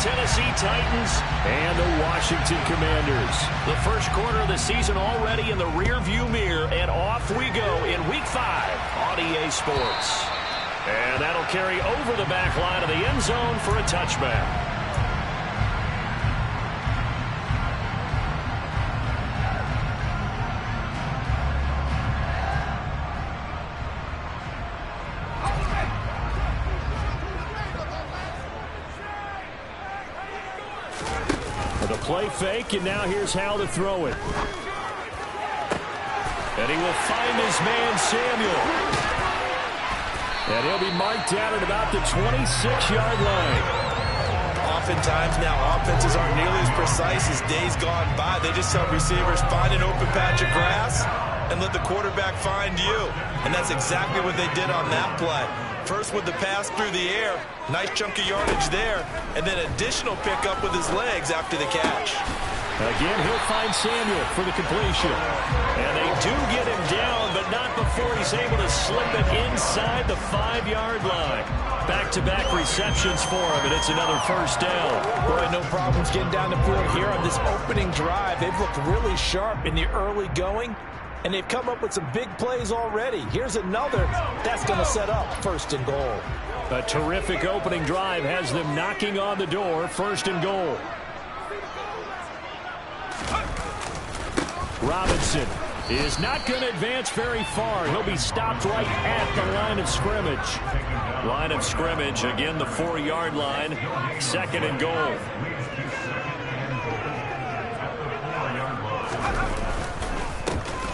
Tennessee Titans and the Washington Commanders. The first quarter of the season already in the rearview mirror, and off we go in Week 5 on EA Sports. And that'll carry over the back line of the end zone for a touchback. Play fake, and now here's how to throw it. And he will find his man, Samuel. And he'll be marked down at about the 26-yard line. Oftentimes now, offenses aren't nearly as precise as days gone by. They just have receivers find an open patch of grass and let the quarterback find you. And that's exactly what they did on that play. First with the pass through the air, nice chunk of yardage there, and then additional pickup with his legs after the catch. Again, he'll find Samuel for the completion. And they do get him down, but not before he's able to slip it inside the 5-yard line. Back-to-back receptions for him, and it's another first down. Boy, no problems getting down the field here on this opening drive. They've looked really sharp in the early going, and they've come up with some big plays already. Here's another that's going to set up first and goal. A terrific opening drive has them knocking on the door, first and goal. Robinson is not going to advance very far. He'll be stopped right at the line of scrimmage. Line of scrimmage, again the 4-yard line, second and goal.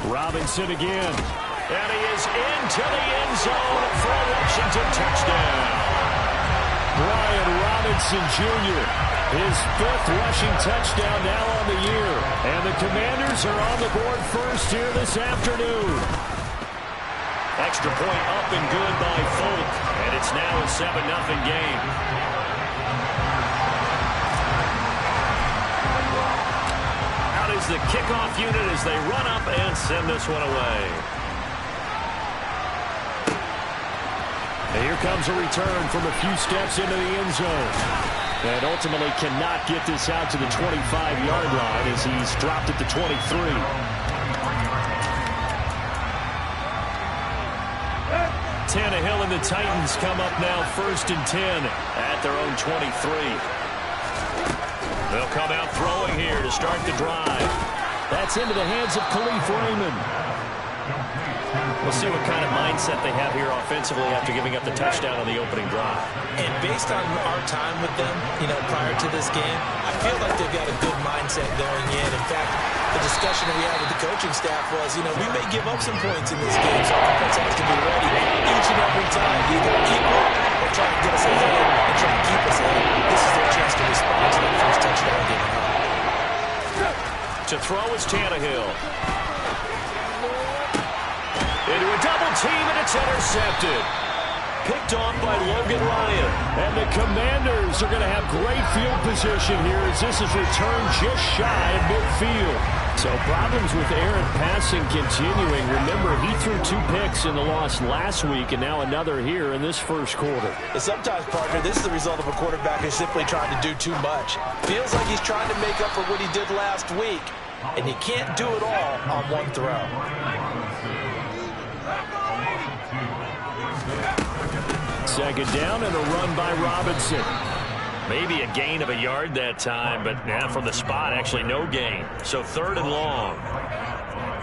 Robinson again. And he is into the end zone for a Washington touchdown. Brian Robinson Jr., his 5th rushing touchdown now on the year. And the Commanders are on the board first here this afternoon. Extra point up and good by Folk. And it's now a 7-0 game. Out is the kickoff unit as they run up and send this one away. And here comes a return from a few steps into the end zone. And ultimately cannot get this out to the 25-yard line as he's dropped at the 23. Tannehill and the Titans come up now first and 10 at their own 23. They'll come out throwing here to start the drive. That's into the hands of Khalif Raymond. We'll see what kind of mindset they have here offensively after giving up the touchdown on the opening drive. And based on our time with them, prior to this game, I feel like they've got a good mindset going in. In fact, the discussion that we had with the coaching staff was, we may give up some points in this game, so our offense has to be ready each and every time, either equal or try to get us ahead and try to keep us ahead. This is their chance to respond to that first touchdown given up. To throw is Tannehill. Into a double team, and it's intercepted. Picked off by Logan Ryan. And the Commanders are going to have great field position here as this is returned just shy of midfield. So problems with errant passing continuing. Remember, he threw 2 picks in the loss last week, and now another here in this first quarter. And sometimes, partner, this is the result of a quarterback who's simply trying to do too much. Feels like he's trying to make up for what he did last week, and he can't do it all on one throw. Second down and a run by Robinson. Maybe a gain of a yard that time, but now from the spot, actually no gain. So 3rd and long.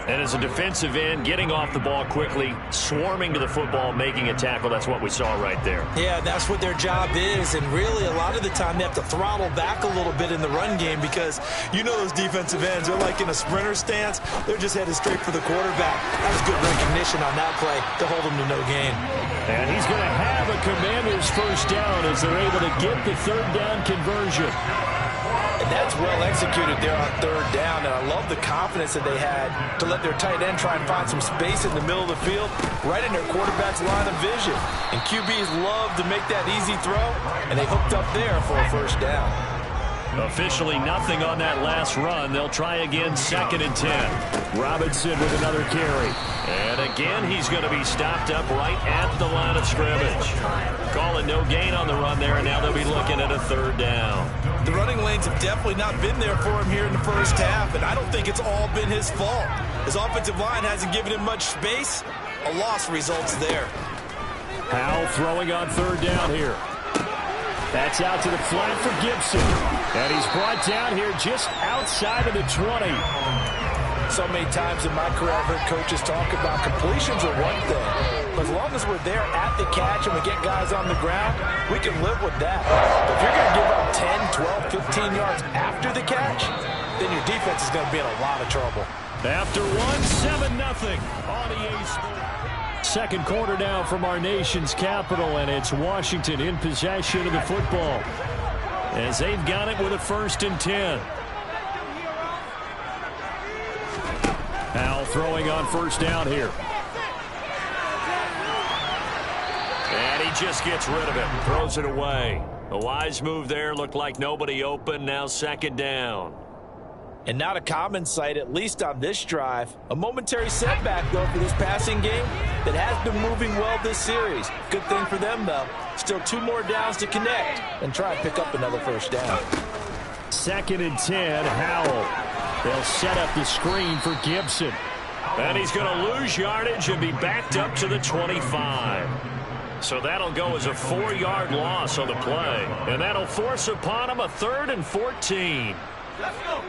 And as a defensive end, getting off the ball quickly, swarming to the football, making a tackle, that's what we saw right there. Yeah, that's what their job is, and really a lot of the time they have to throttle back a little bit in the run game because those defensive ends, they're like in a sprinter stance. They're just headed straight for the quarterback. That was good recognition on that play to hold him to no gain. And he's going to have a Commanders first down as they're able to get the 3rd down conversion. And that's well executed there on 3rd down, and I love the confidence that they had to let their tight end try and find some space in the middle of the field, right in their quarterback's line of vision. And QBs love to make that easy throw, and they hooked up there for a first down. Officially nothing on that last run. They'll try again, 2nd and 10. Robinson with another carry. And again, he's going to be stopped up right at the line of scrimmage. Calling no gain on the run there, and now they'll be looking at a 3rd down. lanes have definitely not been there for him here in the first half, and I don't think it's all been his fault. His offensive line hasn't given him much space. A loss results there. Howell throwing on third down here. That's out to the flat for Gibson. And he's brought down here just outside of the 20. So many times in my career, I've heard coaches talk about completions are one thing. But as long as we're there at the catch and we get guys on the ground, we can live with that. But if you're going to give up 10, 12, 15 yards after the catch, then your defense is going to be in a lot of trouble. After 7-0 on EA Sports. Second quarter now from our nation's capital, and it's Washington in possession of the football as they've got it with a 1st and 10. Howell throwing on first down here. And he just gets rid of it, throws it away. A wise move there, looked like nobody open, now 2nd down. And not a common sight, at least on this drive. A momentary setback, though, for this passing game that has been moving well this series. Good thing for them, though. Still 2 more downs to connect and try and pick up another first down. 2nd and 10, Howell. They'll set up the screen for Gibson. And he's going to lose yardage and be backed up to the 25. So that'll go as a 4-yard loss on the play. And that'll force upon him a 3rd and 14. Let's go.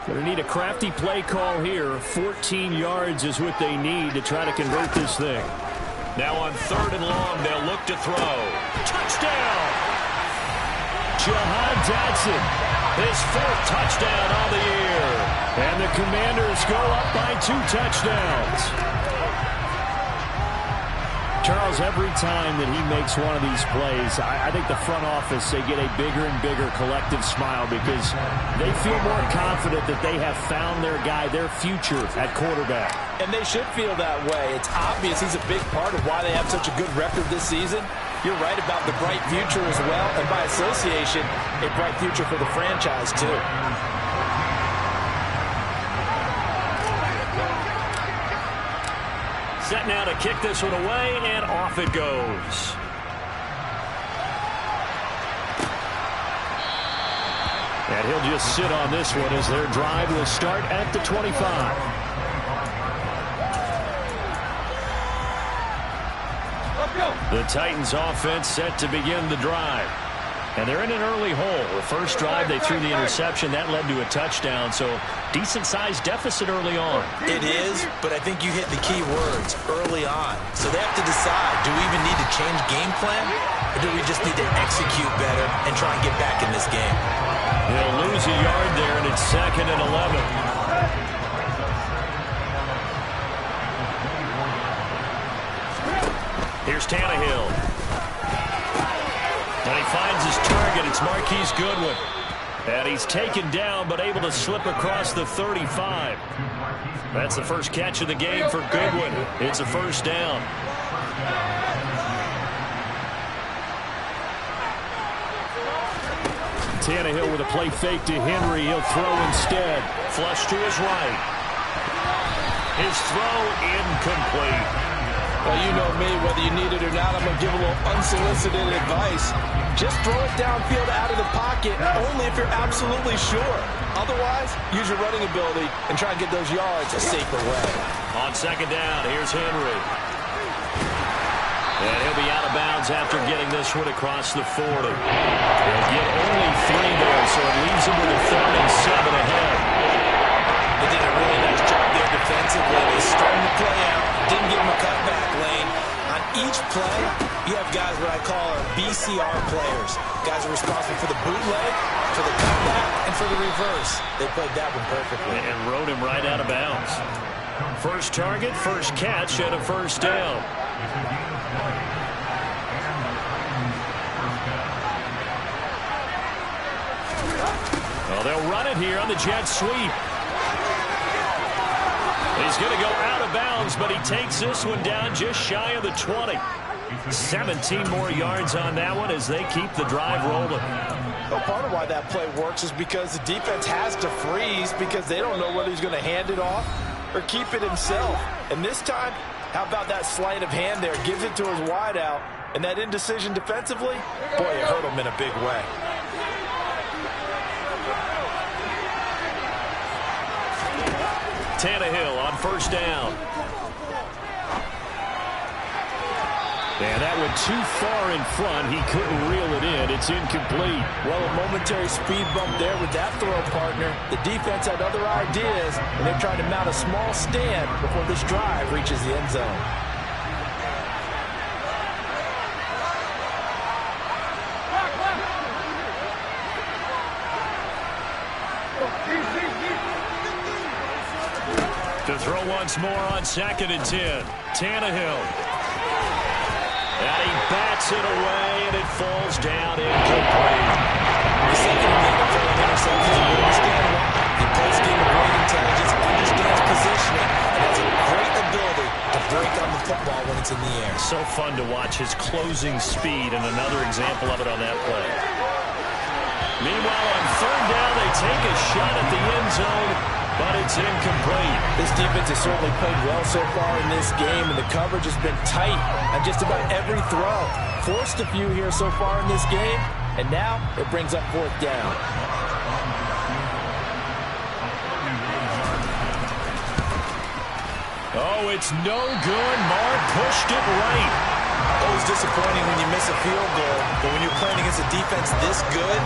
Going to need a crafty play call here. 14 yards is what they need to try to convert this thing. Now on 3rd and long, they'll look to throw. Touchdown! Jahan Dotson, his 4th touchdown on the year. And the Commanders go up by 2 touchdowns. Charles, every time that he makes one of these plays, I think the front office, they get a bigger and bigger collective smile because they feel more confident that they have found their guy, their future at quarterback. And they should feel that way. It's obvious he's a big part of why they have such a good record this season. You're right about the bright future as well, and by association, a bright future for the franchise too. Set now to kick this one away, and off it goes. And he'll just sit on this one as their drive will start at the 25. The Titans offense set to begin the drive. And they're in an early hole. The first drive, they threw the interception. That led to a touchdown, so decent-sized deficit early on. It is, but I think you hit the key words, early on. So they have to decide, do we even need to change game plan, or do we just need to execute better and try and get back in this game? They'll lose a yard there, and it's 2nd and 11. Here's Tannehill. And he finds his target. It's Marquise Goodwin. And he's taken down, but able to slip across the 35. That's the first catch of the game for Goodwin. It's a 1st down. Tannehill with a play fake to Henry. He'll throw instead. Flush to his right. His throw incomplete. Well, you know me, whether you need it or not, I'm going to give a little unsolicited advice. Just throw it downfield out of the pocket, only if you're absolutely sure. Otherwise, use your running ability and try and get those yards a safer way. On 2nd down, here's Henry. And he'll be out of bounds after getting this one across the 40. They'll get only 3 there, so it leaves him with a 3rd and 7 ahead. They did a really nice job there defensively. They started the play out, didn't give him a cutback lane. On each play, you have guys what I call BCR players. Guys are responsible for the bootleg, for the cutback, and for the reverse. They played that one perfectly. And rode him right out of bounds. First target, first catch, and a 1st down. Well, they'll run it here on the jet sweep. He's going to go out of bounds, but he takes this one down just shy of the 20. 17 more yards on that one as they keep the drive rolling. Well, part of why that play works is because the defense has to freeze because they don't know whether he's going to hand it off or keep it himself. And this time, how about that sleight of hand there? Gives it to his wideout. And that indecision defensively, boy, it hurt him in a big way. Tannehill on first down. And that went too far in front. He couldn't reel it in. It's incomplete. Well, a momentary speed bump there with that throw, partner. The defense had other ideas, and they're trying to mount a small stand before this drive reaches the end zone. To throw once more on 2nd and 10. Tannehill. And he bats it away, and it falls down incomplete. The second in the NFL in interceptions, you understand why. He plays game of great intelligence, understands positioning, and has a great ability to break on the football when it's in the air. So fun to watch his closing speed, and another example of it on that play. Meanwhile, on 3rd down, they take a shot at the end zone, but it's incomplete. This defense has certainly played well so far in this game, and the coverage has been tight on just about every throw. Forced a few here so far in this game, and now it brings up 4th down. Oh, it's no good. Mark pushed it right. Always disappointing when you miss a field goal, but when you're playing against a defense this good,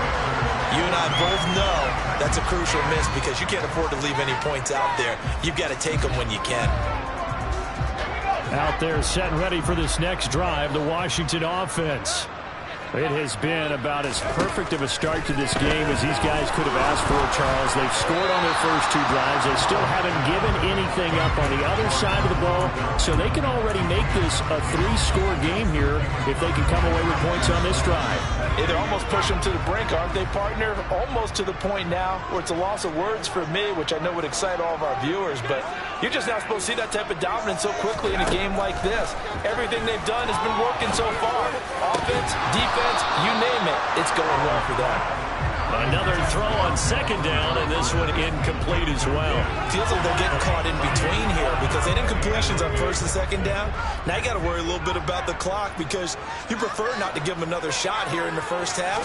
you and I both know that's a crucial miss because you can't afford to leave any points out there. You've got to take them when you can. Out there set and ready for this next drive, the Washington offense. It has been about as perfect of a start to this game as these guys could have asked for, Charles. They've scored on their first 2 drives. They still haven't given anything up on the other side of the ball, so they can already make this a 3-score game here if they can come away with points on this drive. Hey, they're almost pushing them to the brink, aren't they, partner? Almost to the point now where it's a loss of words for me, which I know would excite all of our viewers, but you're just not supposed to see that type of dominance so quickly in a game like this. Everything they've done has been working so far. Offense, defense, you name it, it's going well for them. Another throw on 2nd down, and this one incomplete as well. Feels like they're getting caught in between here because they did incompletions on 1st and 2nd down. Now you got to worry a little bit about the clock because you prefer not to give them another shot here in the first half.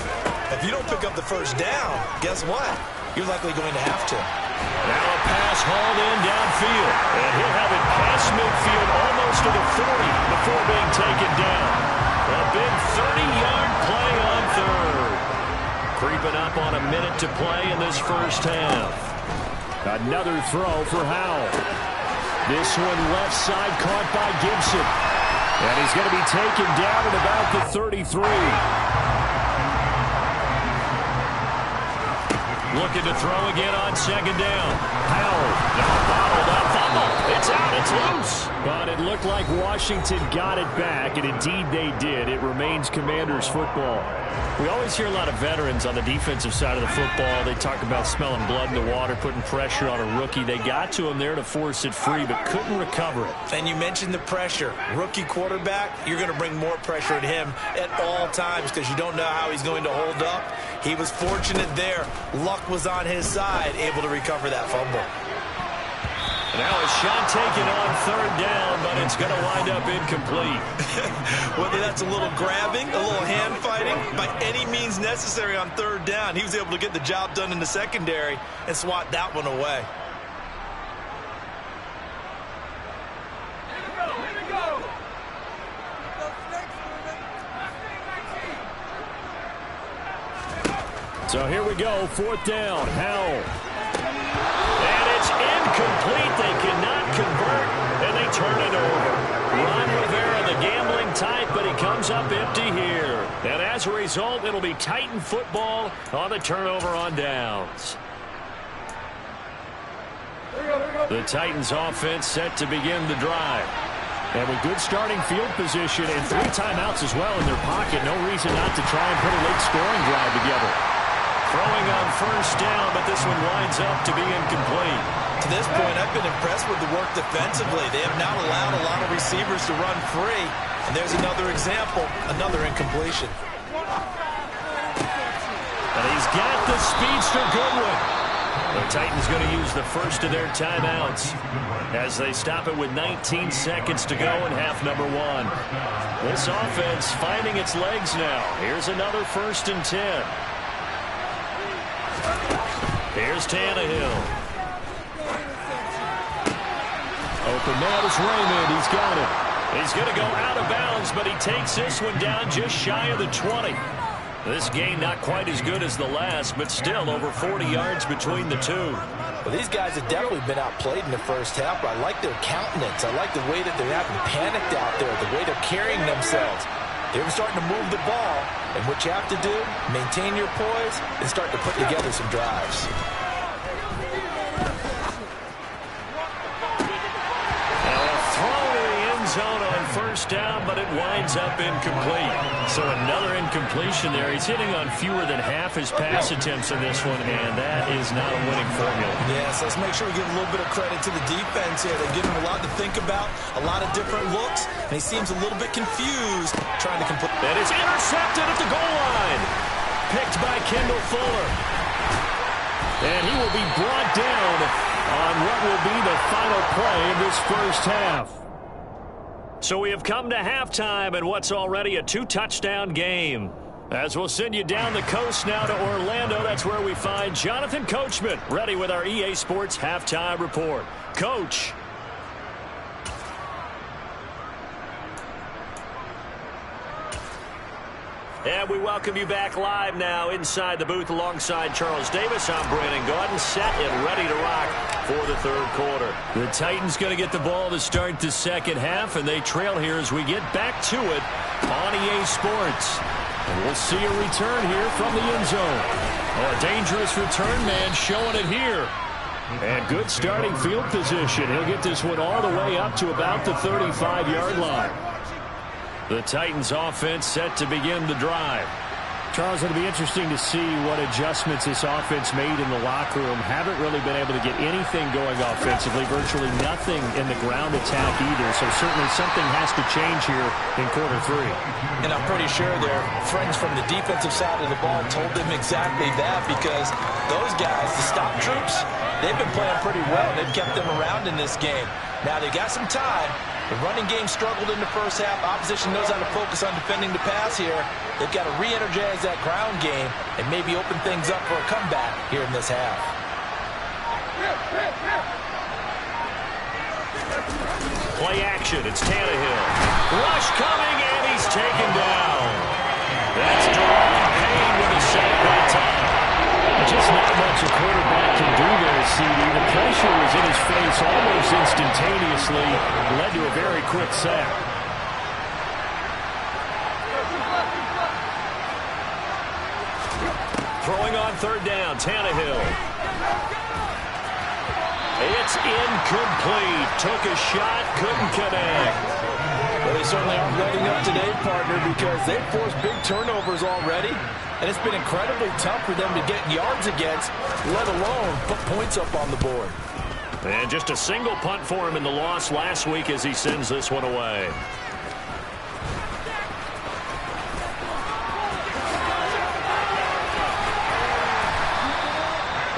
If you don't pick up the 1st down, guess what? You're likely going to have to. Now a pass hauled in downfield, and he'll have it past midfield almost to the 40 before being taken down. A big 30-yard play on 3rd. Creeping up on a minute to play in this first half. Another throw for Howell. This one left side caught by Gibson. And he's going to be taken down at about the 33. Looking to throw again on 2nd down. Howell. Now bottled up. It's out. It's loose. But it looked like Washington got it back, and indeed they did. It remains Commanders football. We always hear a lot of veterans on the defensive side of the football. They talk about smelling blood in the water, putting pressure on a rookie. They got to him there to force it free, but couldn't recover it. And you mentioned the pressure. Rookie quarterback, you're going to bring more pressure at him at all times because you don't know how he's going to hold up. He was fortunate there. Luck was on his side, able to recover that fumble. Now a shot taken on 3rd down, but it's going to wind up incomplete. Whether that's a little grabbing, a little hand fighting, by any means necessary on 3rd down, he was able to get the job done in the secondary and swat that one away. So here we go, 4th down, Howell. And it's incomplete. They cannot convert, and they turn it over. Ron Rivera, the gambling type, but he comes up empty here. And as a result, it'll be Titan football on the turnover on downs. The Titans offense set to begin the drive. And with good starting field position and 3 timeouts as well in their pocket, no reason not to try and put a late scoring drive together. Throwing on 1st down, but this one winds up to be incomplete. To this point, I've been impressed with the work defensively. They have not allowed a lot of receivers to run free. And there's another example, another incompletion. And he's got the speedster Goodwin. The Titans going to use the first of their timeouts as they stop it with 19 seconds to go in half number 1. This offense finding its legs now. Here's another 1st and 10. Here's Tannehill. open man is Raymond. He's got it. He's going to go out of bounds, but he takes this one down just shy of the 20. This game not quite as good as the last, but still over 40 yards between the two. Well, these guys have definitely been outplayed in the first half, but I like their countenance. I like the way that they're having panicked out there, the way they're carrying themselves. They're starting to move the ball, and what you have to do, maintain your poise and start to put together some drives. Zone on first down, but it winds up incomplete. So another incompletion there. He's hitting on fewer than half his pass attempts in this one, and that is not a winning formula. Yes, let's make sure we give a little bit of credit to the defense here. They're giving him a lot to think about, a lot of different looks, and he seems a little bit confused trying to complete. That is intercepted at the goal line. Picked by Kendall Fuller. And he will be brought down on what will be the final play of this first half. So we have come to halftime in what's already a 2-touchdown game. As we'll send you down the coast now to Orlando, that's where we find Jonathan Coachman ready with our EA Sports Halftime Report. Coach. And we welcome you back live now inside the booth alongside Charles Davis. I'm Brandon Gaudin, set and ready to rock for the third quarter. The Titans going to get the ball to start the second half, and they trail here as we get back to it on EA Sports. And we'll see a return here from the end zone. Oh, a dangerous return man showing it here. And good starting field position. He'll get this one all the way up to about the 35-yard line. The Titans offense set to begin the drive. Charles, it'll be interesting to see what adjustments this offense made in the locker room. Haven't really been able to get anything going offensively, virtually nothing in the ground attack either. So certainly something has to change here in quarter three. And I'm pretty sure their friends from the defensive side of the ball told them exactly that, because those guys, the stop troops, they've been playing pretty well. They've kept them around in this game. Now they got some time. The running game struggled in the first half. Opposition knows how to focus on defending the pass here. They've got to re-energize that ground game and maybe open things up for a comeback here in this half. Play action. It's Tannehill. Rush coming, and he's taken down. That's Daron Payne with a sack by time. Just not much a quarterback can do there, CD. The pressure was in his face almost instantaneously. Led to a very quick sack. Throwing on third down, Tannehill. It's incomplete. Took a shot, couldn't connect. Well, they certainly aren't letting up today, partner, because they've forced big turnovers already. And it's been incredibly tough for them to get yards against, let alone put points up on the board. And just a single punt for him in the loss last week as he sends this one away.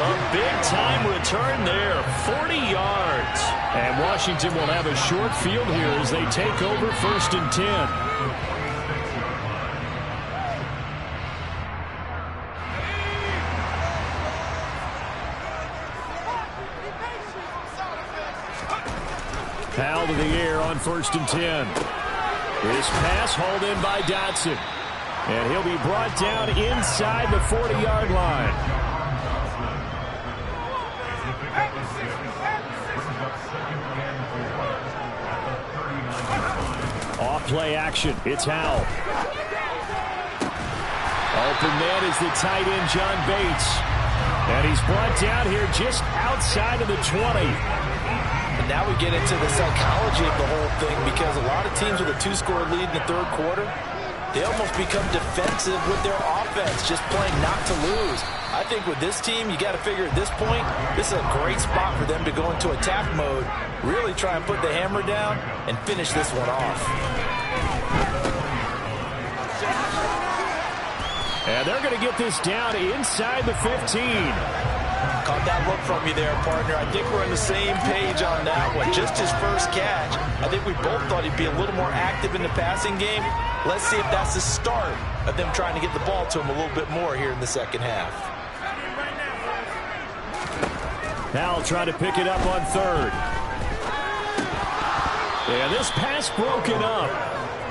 A big-time return there, 40 yards. And Washington will have a short field here as they take over 1st and 10. Foul to the air on 1st and 10. This pass hauled in by Dotson. And he'll be brought down inside the 40-yard line. Off play action. It's Howell. Open man is the tight end, John Bates. And he's brought down here just outside of the 20. And now we get into the psychology of the whole thing, because a lot of teams with a 2-score lead in the third quarter, they almost become defensive with their offense, just playing not to lose. I think with this team, you got to figure at this point, this is a great spot for them to go into attack mode, really try and put the hammer down and finish this one off. And they're going to get this down inside the 15. Caught that look from you there, partner. I think we're on the same page on that one. Just his first catch. I think we both thought he'd be a little more active in the passing game. Let's see if that's the start of them trying to get the ball to him a little bit more here in the second half. Howell trying to pick it up on third. And this pass broken up.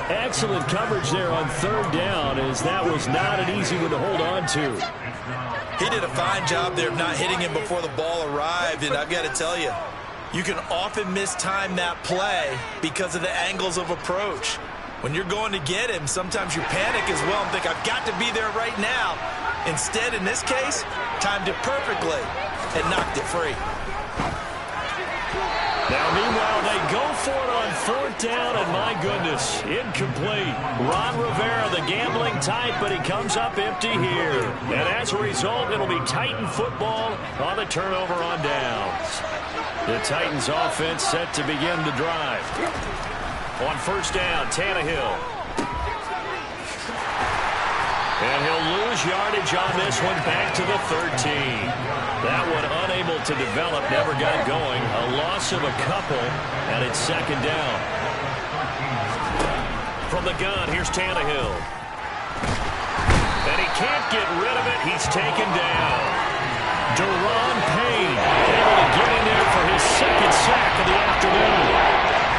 Excellent coverage there on third down, as that was not an easy one to hold on to. He did a fine job there of not hitting him before the ball arrived, and I've got to tell you, you can often mistime that play because of the angles of approach. When you're going to get him, sometimes you panic as well and think, I've got to be there right now. Instead, in this case, timed it perfectly and knocked it free. Now, meanwhile, they go for it on fourth down, and my goodness, incomplete. Ron Rivera, the gambling type, but he comes up empty here. And as a result, it'll be Titan football on the turnover on downs. The Titans offense set to begin the drive. On first down, Tannehill. And he'll lose yardage on this one, back to the 13. That one unable to develop, never got going. A loss of a couple, and it's second down. From the gun, here's Tannehill. And he can't get rid of it. He's taken down. Deron Payne able to get in there for his second sack of the afternoon.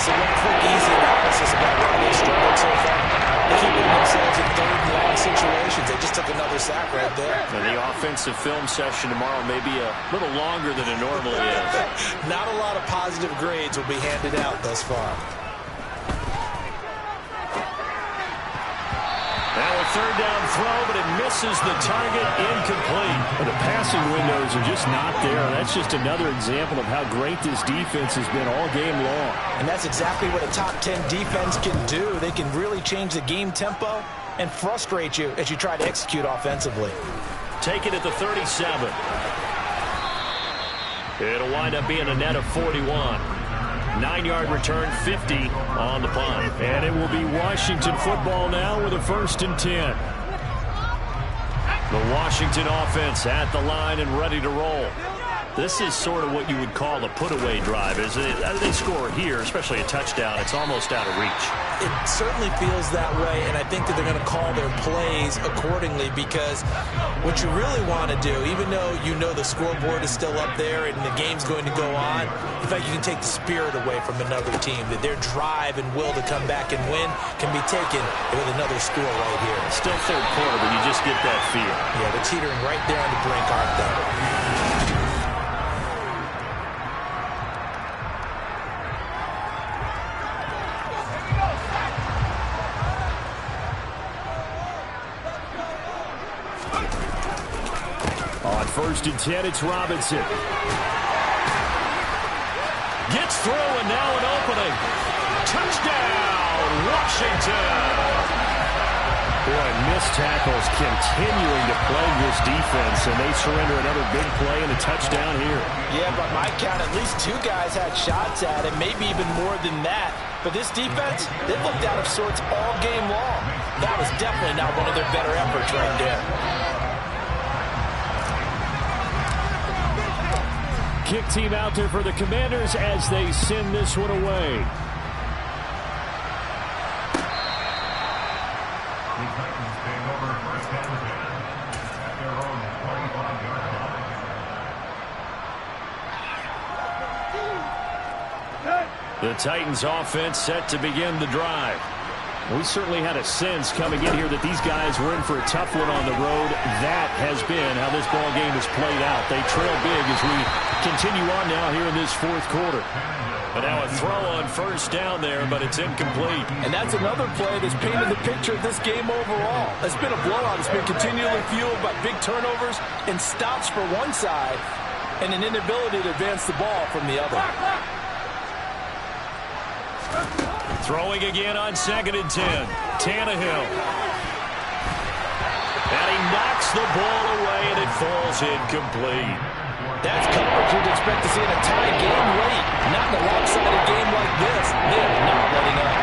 So one quick, easy analysis about why they struggled so far. They keep putting themselves in third and long situations. They just took another sack right there. And the offensive film session tomorrow may be a little longer than it normally is. Not a lot of positive grades will be handed out thus far. Now a third down throw, but it misses the target, incomplete. But the passing windows are just not there. That's just another example of how great this defense has been all game long. And that's exactly what a top 10 defense can do. They can really change the game tempo and frustrate you as you try to execute offensively. Take it at the 37. It'll wind up being a net of 41. 9-yard return, 50 on the punt. And it will be Washington football now with a 1st and 10. The Washington offense at the line and ready to roll. This is sort of what you would call a put-away drive, isn't it? As they score here, especially a touchdown, it's almost out of reach. It certainly feels that way, and I think that they're going to call their plays accordingly, because what you really want to do, even though you know the scoreboard is still up there and the game's going to go on, in fact, you can take the spirit away from another team, that their drive and will to come back and win can be taken with another score right here. Still third quarter, but you just get that feel. Yeah, they're teetering right there on the brink, aren't they? On 1st and 10, it's Robinson. Gets through, and now an opening. Touchdown, Washington! Boy, missed tackles continuing to plague this defense, and they surrender another big play and a touchdown here. Yeah, by my count, at least 2 guys had shots at it, maybe even more than that. But this defense, they looked out of sorts all game long. That was definitely not one of their better efforts right there. Kick team out there for the Commanders as they send this one away. The Titans offense set to begin the drive. We certainly had a sense coming in here that these guys were in for a tough one on the road. That has been how this ball game has played out. They trail big as we continue on now here in this 4th quarter. And now a throw on 1st down there, but it's incomplete. And that's another play that's painted the picture of this game overall. It's been a blowout. It's been continually fueled by big turnovers and stops for one side and an inability to advance the ball from the other. Throwing again on 2nd and 10. Tannehill. And he knocks the ball away, and it falls incomplete. That's coverage you'd expect to see in a tie game late. Not in a lopsided game like this. They're not letting up.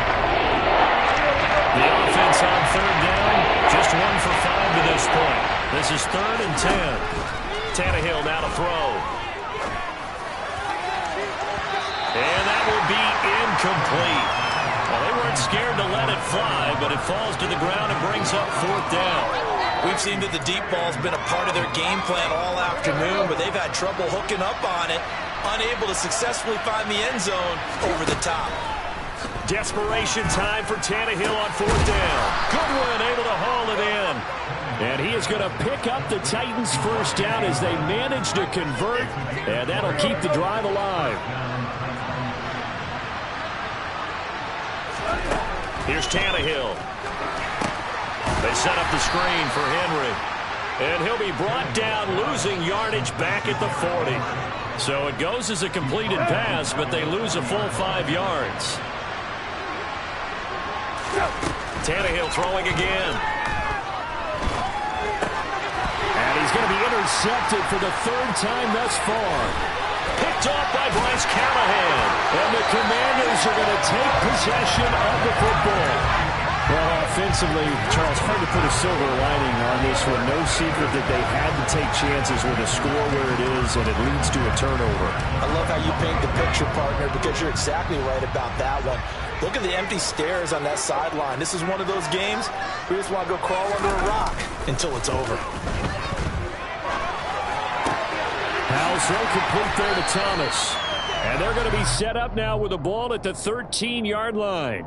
The offense on 3rd down, just 1 for 5 to this point. This is 3rd and 10. Tannehill now to throw. And that will be incomplete. Well, they weren't scared to let it fly, but it falls to the ground and brings up 4th down. We've seen that the deep ball's been a part of their game plan all afternoon, but they've had trouble hooking up on it, unable to successfully find the end zone over the top. Desperation time for Tannehill on 4th down. Goodwin able to haul it in. And he is going to pick up the Titans' first down as they manage to convert. And that'll keep the drive alive. Here's Tannehill. They set up the screen for Henry. And he'll be brought down, losing yardage back at the 40. So it goes as a completed pass, but they lose a full 5 yards. Tannehill throwing again. And he's going to be intercepted for the 3rd time thus far. Picked off by Bryce Callahan. And the Commanders are going to take possession of the football. Well, offensively, Charles, hard to put a silver lining on this one. No secret that they had to take chances with a score where it is, and it leads to a turnover. I love how you paint the picture, partner, because you're exactly right about that one. Look at the empty stares on that sideline. This is one of those games we just want to go crawl under a rock until it's over. Powell's throw complete there to Thomas. And they're going to be set up now with the ball at the 13-yard line.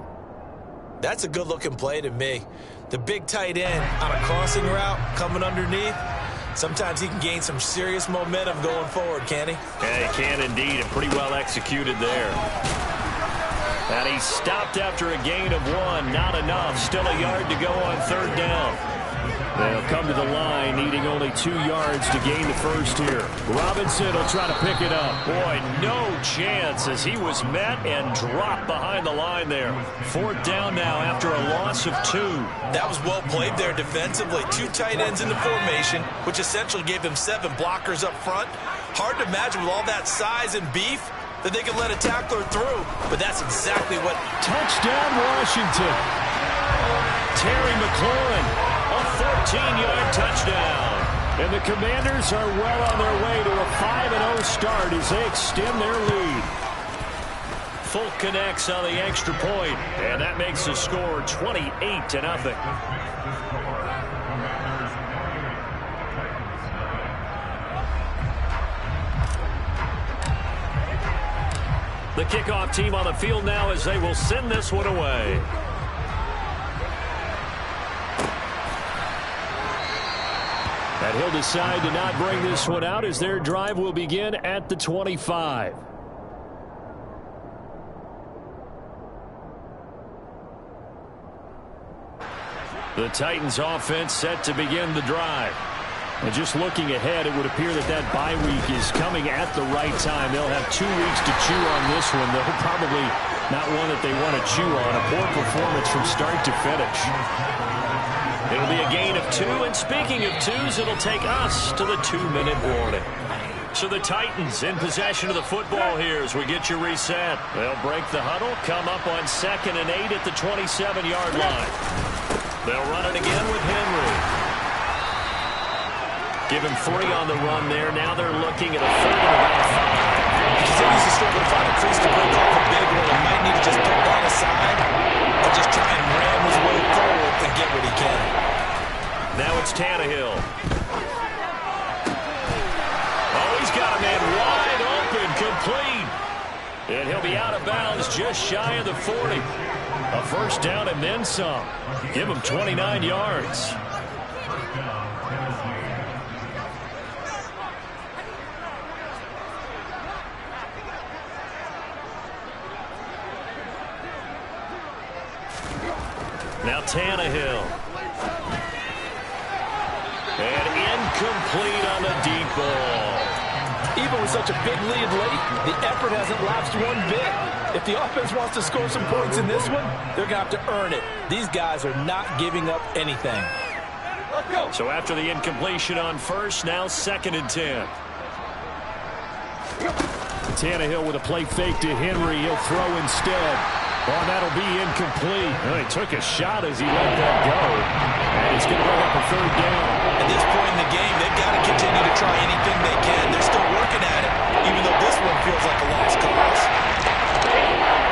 That's a good-looking play to me. The big tight end on a crossing route coming underneath. Sometimes he can gain some serious momentum going forward, can't he? Yeah, he can indeed, and pretty well executed there. And he stopped after a gain of 1. Not enough. Still a yard to go on 3rd down. They'll come to the line, needing only 2 yards to gain the first here. Robinson will try to pick it up. Boy, no chance as he was met and dropped behind the line there. 4th down now after a loss of 2. That was well played there defensively. 2 tight ends in the formation, which essentially gave them 7 blockers up front. Hard to imagine with all that size and beef that they could let a tackler through, but that's exactly what... Touchdown, Washington. Terry McLaurin. A 14-yard touchdown. And the Commanders are well on their way to a 5-0 start as they extend their lead. Folk connects on the extra point, and that makes the score 28-0. The kickoff team on the field now as they will send this one away. And he'll decide to not bring this one out as their drive will begin at the 25. The Titans offense set to begin the drive. And just looking ahead, it would appear that that bye week is coming at the right time. They'll have 2 weeks to chew on this one. They'll probably not one that they want to chew on. A poor performance from start to finish. It'll be a gain of 2, and speaking of 2s, it'll take us to the 2-minute warning. So the Titans in possession of the football here as we get you reset. They'll break the huddle, come up on 2nd and 8 at the 27-yard line. They'll run it again with Henry. Give him 3 on the run there. Now they're looking at a 3rd and about 5. Continues to struggle to find a crease to break off a big one. He might need to just put that aside and just try and ram his way forward and get what he can. Now it's Tannehill. Oh, he's got a man wide open, complete. And he'll be out of bounds just shy of the 40. A first down and then some. Give him 29 yards. Now Tannehill. And incomplete on the deep ball. Even with such a big lead late, the effort hasn't lapsed one bit. If the offense wants to score some points in this one, they're going to have to earn it. These guys are not giving up anything. Let's go. So after the incompletion on first, now 2nd and 10. Tannehill with a play fake to Henry. He'll throw instead. Oh, that'll be incomplete. Well, he took a shot as he let that go. And he's going to bring up a 3rd down. At this point in the game, they've got to continue to try anything they can. They're still working at it, even though this one feels like a lost cause.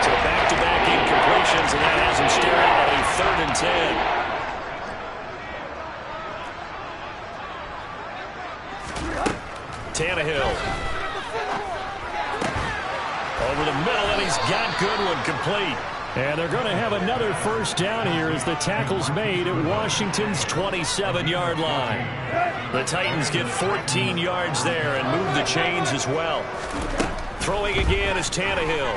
So back-to-back incompletions, and that has him staring at a 3rd and 10. Tannehill. Over the middle, and he's got Goodwin complete. And they're going to have another first down here as the tackle's made at Washington's 27-yard line. The Titans get 14 yards there and move the chains as well. Throwing again is Tannehill.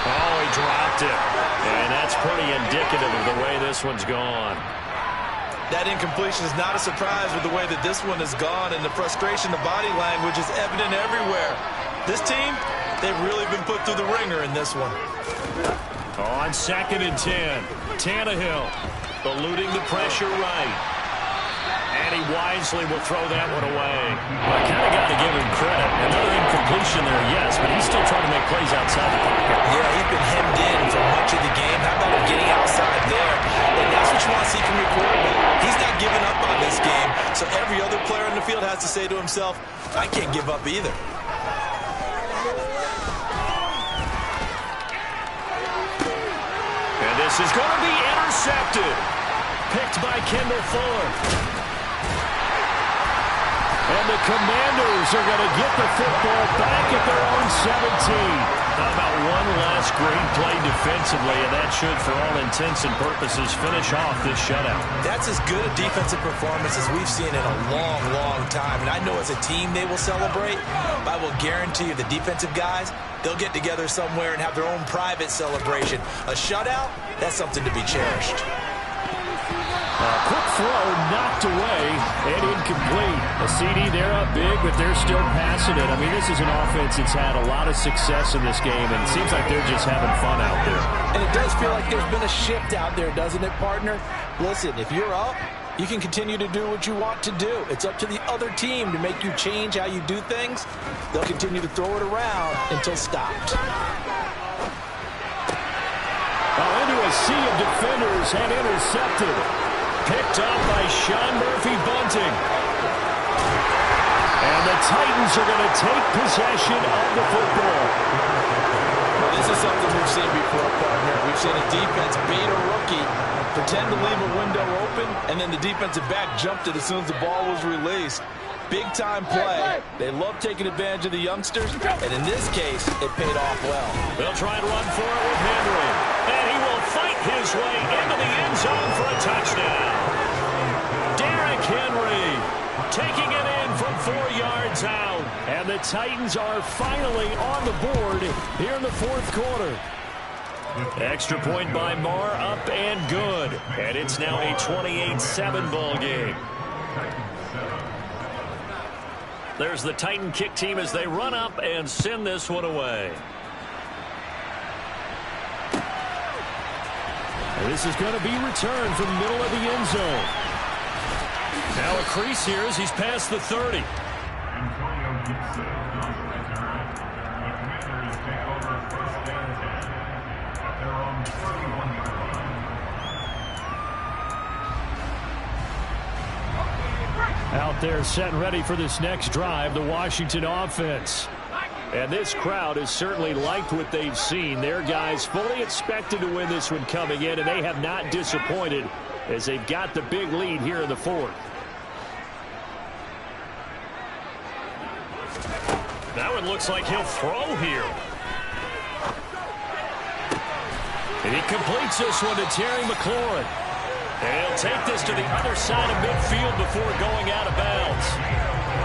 Oh, he dropped it. And that's pretty indicative of the way this one's gone. That incompletion is not a surprise with the way that this one has gone, and the frustration, the body language is evident everywhere. This team, they've really been put through the ringer in this one. On 2nd and 10, Tannehill eluding the pressure right. And he wisely will throw that one away. I kind of got to give him credit. Another incompletion there, yes, but he's still trying to make plays outside the pocket. Yeah, he's been hemmed in for much of the game. How about him getting outside there? And that's what you want to see from your quarterback. He's not giving up on this game, so every other player on the field has to say to himself, I can't give up either. And this is going to be intercepted. Picked by Kendall Fuller. And the Commanders are going to get the football back at their own 17. How about one last great play defensively, and that should, for all intents and purposes, finish off this shutout. That's as good a defensive performance as we've seen in a long, long time. And I know as a team they will celebrate. But I will guarantee you the defensive guys, they'll get together somewhere and have their own private celebration. A shutout, that's something to be cherished. Quick throw knocked away and incomplete. A CD, they're up big, but they're still passing it. I mean, this is an offense that's had a lot of success in this game, and it seems like they're just having fun out there. And it does feel like there's been a shift out there, doesn't it, partner? Listen, if you're up, you can continue to do what you want to do. It's up to the other team to make you change how you do things. They'll continue to throw it around until stopped. Into a sea of defenders and intercepted. Picked up by Sean Murphy-Bunting. And the Titans are going to take possession of the football. Well, this is something we've seen before, partner. We've seen a defense bait a rookie, pretend to leave a window open, and then the defensive back jumped it as soon as the ball was released. Big-time play. They love taking advantage of the youngsters, and in this case, it paid off well. They'll try and run for it with Henry. And he will fight his way into the end zone for a touchdown. Derrick Henry taking it in from 4 yards out. And the Titans are finally on the board here in the fourth quarter. Extra point by Marr, up and good. And it's now a 28-7 ball game. There's the Titan kick team as they run up and send this one away. And this is going to be returned from the middle of the end zone. Now a crease here as he's past the 30. Out there set and ready for this next drive, the Washington offense. And this crowd has certainly liked what they've seen. Their guys fully expected to win this one coming in, and they have not disappointed as they've got the big lead here in the fourth. That one looks like he'll throw here. And he completes this one to Terry McLaurin. And he'll take this to the other side of midfield before going out of bounds.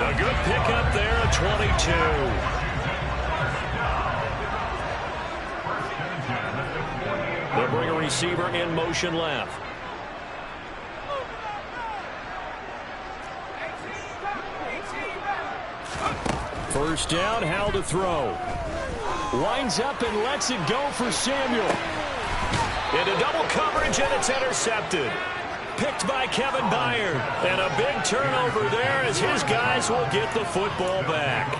A good pickup there at 22. They'll bring a receiver in motion left. First down, Howell to throw. Winds up and lets it go for Samuel. Into double coverage, and it's intercepted. Picked by Kevin Byard. And a big turnover there as his guys will get the football back.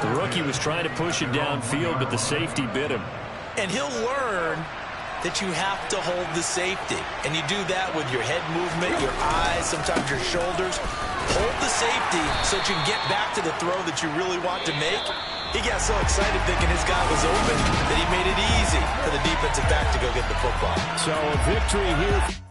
The rookie was trying to push it downfield, but the safety bit him. And he'll learn that you have to hold the safety. And you do that with your head movement, your eyes, sometimes your shoulders. Hold the safety so that you can get back to the throw that you really want to make. He got so excited thinking his guy was open that he made it easy for the defensive back to go get the football. So a victory here.